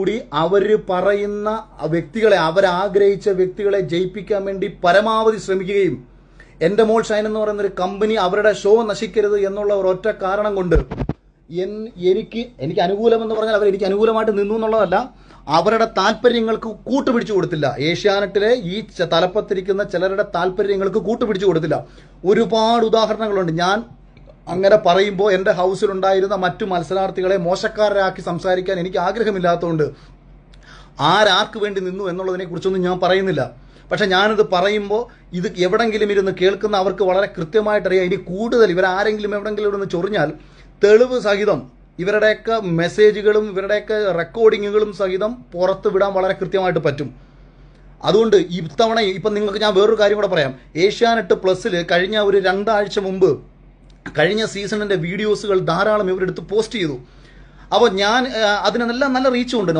കൂടി അവർ പറയുന്ന വ്യക്തികളെ, അവരാഗ്രഹിച്ച വ്യക്തികളെ ജയിപ്പിക്കാൻ വേണ്ടി പരമാവധി ശ്രമിക്കുകയും എൻഡമോൾ ഷൈൻ എന്ന് പറയുന്ന ഒരു കമ്പനി അവരുടെ ഷോ നശിക്കരുത് എന്നുള്ള ഒരൊറ്റ കാരണം കൊണ്ട് എനിക്ക് അനുകൂലമെന്ന് പറഞ്ഞാൽ അവർ എനിക്ക് അനുകൂലമായിട്ട് നിന്നു എന്നുള്ളതല്ല, അവരുടെ താല്പര്യങ്ങൾക്ക് കൂട്ടുപിടിച്ചു കൊടുത്തില്ല. ഏഷ്യാനെറ്റിലെ ഈ തലപ്പത്തിരിക്കുന്ന ചിലരുടെ താല്പര്യങ്ങൾക്ക് കൂട്ടുപിടിച്ചു കൊടുത്തില്ല. ഒരുപാട് ഉദാഹരണങ്ങളുണ്ട്. ഞാൻ അങ്ങനെ പറയുമ്പോൾ എൻ്റെ ഹൗസിലുണ്ടായിരുന്ന മറ്റു മത്സരാർത്ഥികളെ മോശക്കാരാക്കി സംസാരിക്കാൻ എനിക്ക് ആഗ്രഹമില്ലാത്തതുകൊണ്ട് ആരാർക്ക് വേണ്ടി നിന്നു എന്നുള്ളതിനെ കുറിച്ചൊന്നും ഞാൻ പറയുന്നില്ല. പക്ഷെ ഞാനിത് പറയുമ്പോൾ ഇത് എവിടെങ്കിലും ഇരുന്ന് കേൾക്കുന്ന അവർക്ക് വളരെ കൃത്യമായിട്ടറിയാം. ഇനി കൂടുതൽ ഇവരാരെങ്കിലും എവിടെങ്കിലും ഇരുന്ന് ചൊറിഞ്ഞാൽ തെളിവ് സഹിതം ഇവരുടെയൊക്കെ മെസ്സേജുകളും ഇവരുടെയൊക്കെ റെക്കോർഡിങ്ങുകളും സഹിതം പുറത്ത് വിടാൻ വളരെ കൃത്യമായിട്ട് പറ്റും. അതുകൊണ്ട് ഇത്തവണ ഇപ്പം നിങ്ങൾക്ക് ഞാൻ വേറൊരു കാര്യം കൂടെ പറയാം. ഏഷ്യാനെറ്റ് പ്ലസ്സിൽ കഴിഞ്ഞ ഒരു 2 ആഴ്ച മുമ്പ് കഴിഞ്ഞ സീസണിൻ്റെ വീഡിയോസുകൾ ധാരാളം ഇവരെടുത്ത് പോസ്റ്റ് ചെയ്തു. അപ്പോൾ ഞാൻ അതിനെല്ലാം നല്ല റീച്ചും ഉണ്ട്.